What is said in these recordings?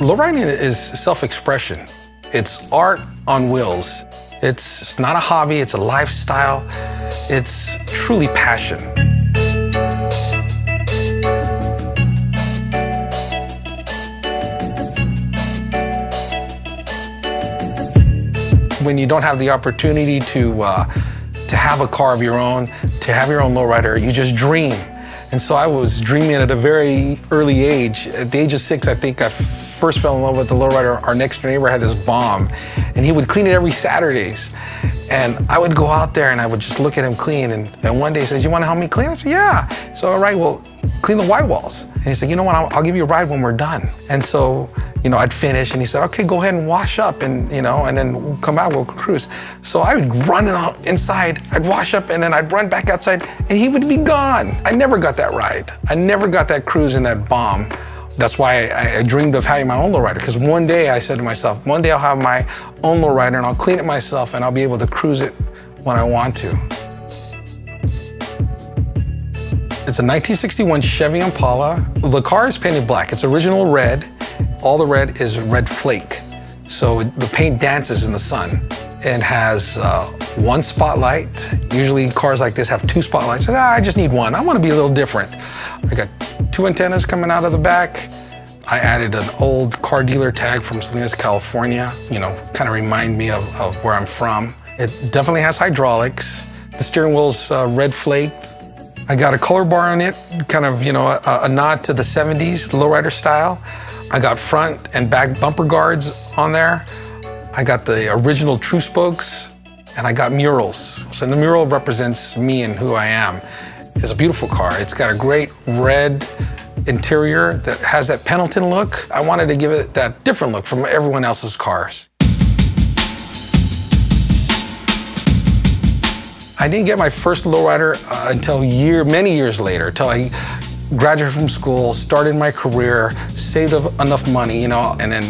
Lowriding is self-expression. It's art on wheels. It's not a hobby, it's a lifestyle. It's truly passion. When you don't have the opportunity to have a car of your own, to have your own lowrider, you just dream. And so I was dreaming at a very early age. At the age of 6, I think I first fell in love with the lowrider. Our next door neighbor had this bomb, and he would clean it every Saturdays. And I would go out there and I would just look at him clean. And one day he says, "You want to help me clean?" I said, "Yeah." So, all right, well, clean the white walls. And he said, "You know what, I'll give you a ride when we're done." And so, I'd finish, and he said, "Okay, go ahead and wash up, and then we'll come out, we'll cruise." So I would run inside, I'd wash up, and then I'd run back outside, and he would be gone. I never got that ride. I never got that cruise in that bomb. That's why I dreamed of having my own lowrider, because one day I said to myself, one day I'll have my own lowrider, and I'll clean it myself, and I'll be able to cruise it when I want to. It's a 1961 Chevy Impala. The car is painted black. It's original red. All the red is red flake. So the paint dances in the sun. It has one spotlight. Usually cars like this have 2 spotlights. I just need one. I want to be a little different. I got 2 antennas coming out of the back. I added an old car dealer tag from Salinas, California. Kind of remind me of where I'm from. It definitely has hydraulics. The steering wheel's red flaked. I got a color bar on it, kind of, a nod to the 70s lowrider style. I got front and back bumper guards on there. I got the original true spokes, and I got murals. So the mural represents me and who I am. It's a beautiful car. It's got a great red interior that has that Pendleton look. I wanted to give it that different look from everyone else's cars. I didn't get my first lowrider until many years later, until I graduated from school, started my career, saved enough money, and then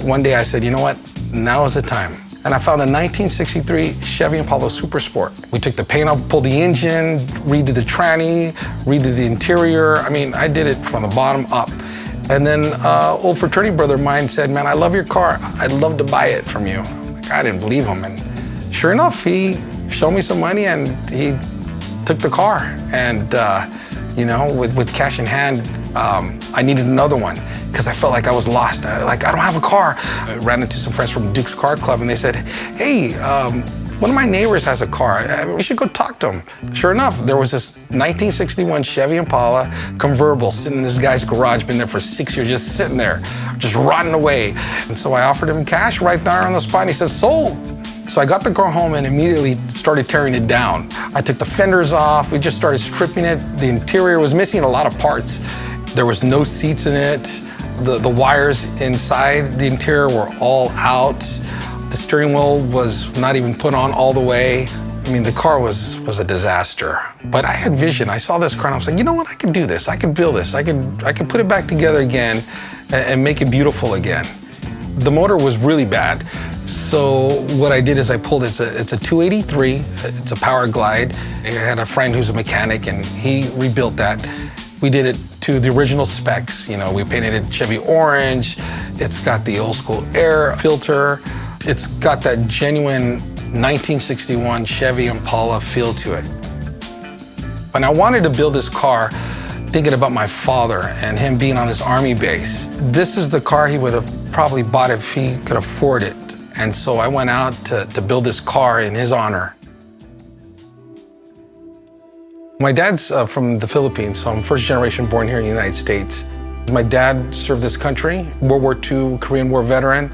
one day I said, you know what, now is the time. And I found a 1963 Chevy Impala Super Sport. We took the paint off, pulled the engine, redid the tranny, redid the interior. I mean, I did it from the bottom up. And then old fraternity brother of mine said, "Man, I love your car. I'd love to buy it from you." I'm like, I didn't believe him. And sure enough, he showed me some money and he took the car. And with cash in hand, I needed another one because I felt like I was lost. I don't have a car. I ran into some friends from Duke's Car Club, and they said, "Hey, one of my neighbors has a car. We should go talk to him." Sure enough, there was this 1961 Chevy Impala convertible sitting in this guy's garage, been there for 6 years, just sitting there, just rotting away. And so I offered him cash right there on the spot, and he said, "Sold." So I got the car home and immediately started tearing it down. I took the fenders off, we just started stripping it. The interior was missing a lot of parts. There was no seats in it. The wires inside the interior were all out. The steering wheel was not even put on all the way. I mean, the car was a disaster. But I had vision. I saw this car and I was like, you know what, I could do this. I could build this. I could put it back together again and make it beautiful again. The motor was really bad. So what I did is I pulled, it's a 283, it's a Power Glide. I had a friend who's a mechanic and he rebuilt that. We did it to the original specs. We painted it Chevy orange. It's got the old school air filter. It's got that genuine 1961 Chevy Impala feel to it. And I wanted to build this car thinking about my father and him being on this Army base. This is the car he would have probably bought if he could afford it. And so I went out to build this car in his honor. My dad's from the Philippines, so I'm first generation born here in the United States. My dad served this country, World War II, Korean War veteran,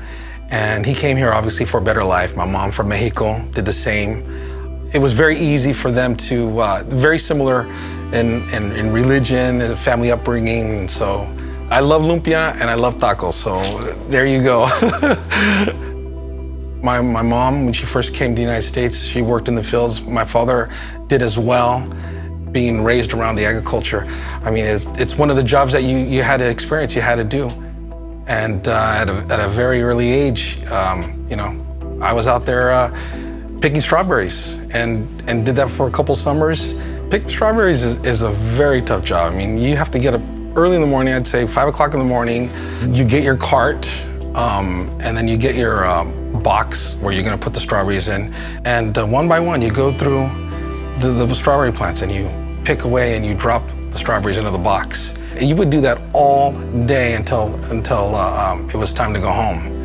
and he came here obviously for a better life. My mom from Mexico did the same. It was very easy for them to, very similar in religion, family upbringing, and so I love lumpia and I love tacos, so there you go. My mom, when she first came to the United States, she worked in the fields. My father did as well, being raised around the agriculture. I mean, it's one of the jobs that you had to experience, you had to do. And at a very early age, I was out there picking strawberries and did that for a couple summers. Picking strawberries is a very tough job. I mean, you have to get up early in the morning, I'd say 5 o'clock in the morning, you get your cart, and then you get your box where you're gonna put the strawberries in. And one by one, you go through the strawberry plants and you pick away and you drop the strawberries into the box. And you would do that all day until it was time to go home.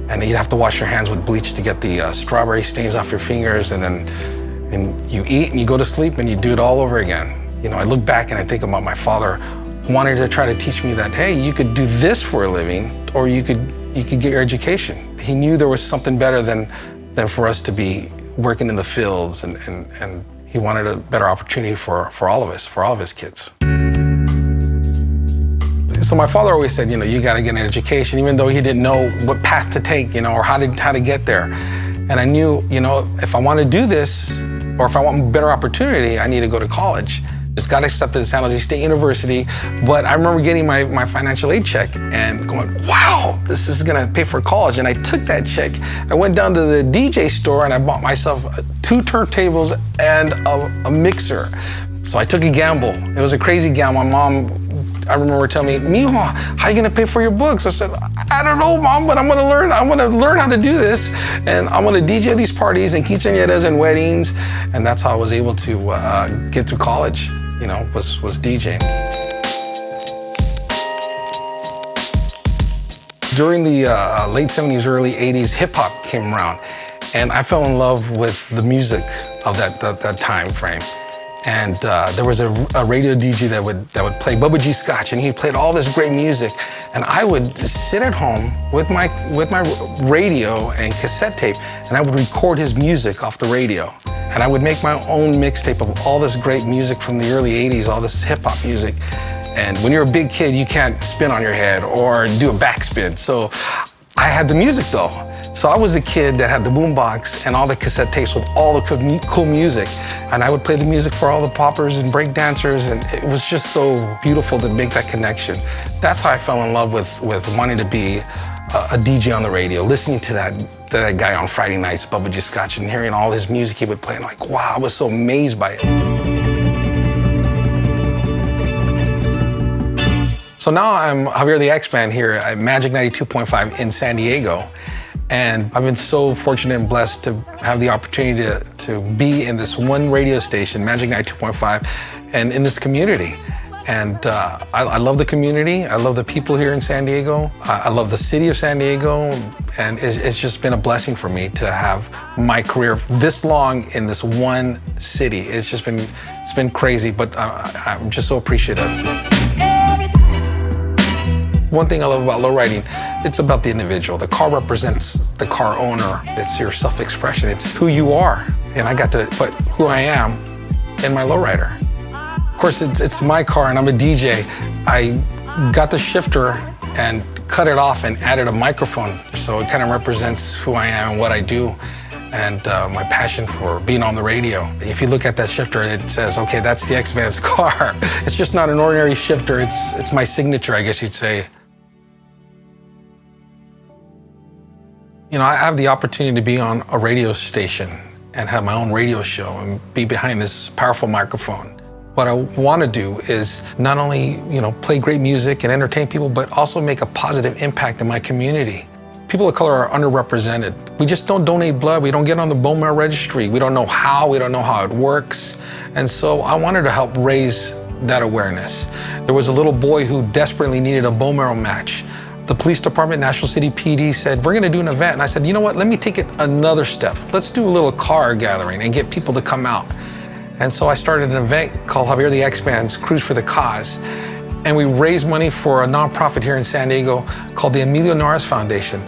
And you'd have to wash your hands with bleach to get the strawberry stains off your fingers, and you eat and you go to sleep and you do it all over again. You know, I look back and I think about my father wanting to try to teach me that, hey, you could do this for a living, or you could get your education. He knew there was something better than for us to be working in the fields, and he wanted a better opportunity for all of us, for all of his kids. So my father always said, you know, you got to get an education, even though he didn't know what path to take, you know, or how to get there. And I knew, you know, if I want to do this, or if I want a better opportunity, I need to go to college. Just got accepted at San Jose State University, but I remember getting my financial aid check and going, wow, this is gonna pay for college. And I took that check, I went down to the DJ store and I bought myself 2 turntables and a mixer. So I took a gamble. It was a crazy gamble. My mom, I remember telling me, Mijo, how are you gonna pay for your books? I said, I don't know, Mom, but I'm gonna learn how to do this. And I'm gonna DJ these parties and quinceañeras and weddings. And that's how I was able to get through college, you know, was DJing. During the late 70s, early 80s, hip hop came around. And I fell in love with the music of that time frame. And there was a radio DJ that would play Bubba G. Scotch, and he played all this great music. And I would sit at home with my radio and cassette tape, and I would record his music off the radio. And I would make my own mixtape of all this great music from the early 80s, all this hip hop music. And when you're a big kid, you can't spin on your head or do a backspin. So I had the music though. So I was the kid that had the boombox and all the cassette tapes with all the cool music. And I would play the music for all the poppers and break dancers, and it was just so beautiful to make that connection. That's how I fell in love with wanting to be a DJ on the radio, listening to that guy on Friday nights, Bubba G. Scotch, and hearing all his music he would play. And like, wow, I was so amazed by it. So now I'm Javier the X-Man here at Magic 92.5 in San Diego. And I've been so fortunate and blessed to have the opportunity to be in this one radio station, Magic 92.5, and in this community. And I love the community. I love the people here in San Diego. I love the city of San Diego. And it's just been a blessing for me to have my career this long in this one city. It's been crazy, but I'm just so appreciative. One thing I love about lowriding, it's about the individual. The car represents the car owner. It's your self-expression. It's who you are. And I got to put who I am in my lowrider. Of course, it's my car and I'm a DJ. I got the shifter and cut it off and added a microphone. So it kind of represents who I am and what I do, and my passion for being on the radio. If you look at that shifter, it says, okay, that's the X-Man's car. It's just not an ordinary shifter. It's my signature, I guess you'd say. You know, I have the opportunity to be on a radio station and have my own radio show and be behind this powerful microphone. What I want to do is not only, you know, play great music and entertain people, but also make a positive impact in my community. People of color are underrepresented. We just don't donate blood. We don't get on the bone marrow registry. We don't know how it works. And so I wanted to help raise that awareness. There was a little boy who desperately needed a bone marrow match. The police department, National City PD, said, we're gonna do an event. And I said, you know what, let me take it another step. Let's do a little car gathering and get people to come out. And so I started an event called Javier the X-Man's Cruise for the Cause. And we raised money for a nonprofit here in San Diego called the Emilio Norris Foundation.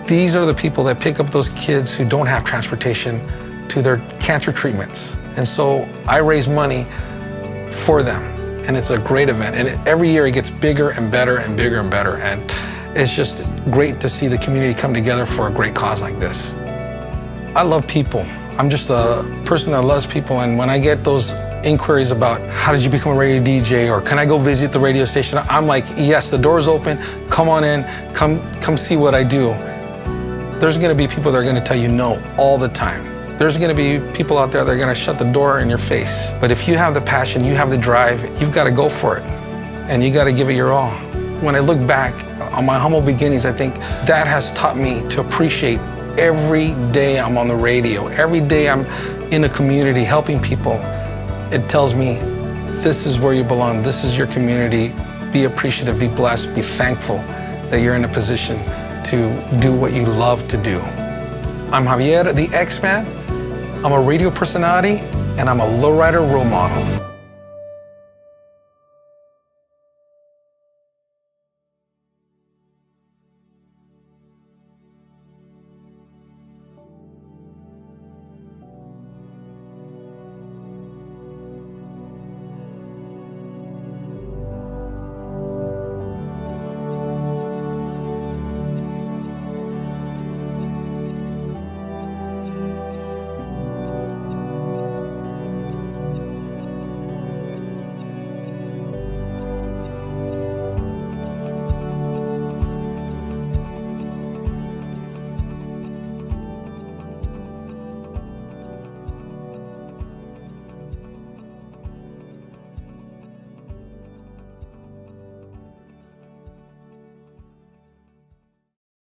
These are the people that pick up those kids who don't have transportation to their cancer treatments. And so I raise money for them. And it's a great event. And every year it gets bigger and better and bigger and better. And it's just great to see the community come together for a great cause like this. I love people. I'm just a person that loves people, and when I get those inquiries about how did you become a radio DJ or can I go visit the radio station, I'm like, yes, the door's open, come on in, come see what I do. There's gonna be people that are gonna tell you no all the time. There's gonna be people out there that are gonna shut the door in your face. But if you have the passion, you have the drive, you've gotta go for it. and you got to give it your all. When I look back on my humble beginnings, I think that has taught me to appreciate every day I'm on the radio, every day I'm in a community helping people. It tells me this is where you belong, this is your community. Be appreciative, be blessed, be thankful that you're in a position to do what you love to do. I'm Xavier, the X-Man. I'm a radio personality, and I'm a lowrider role model.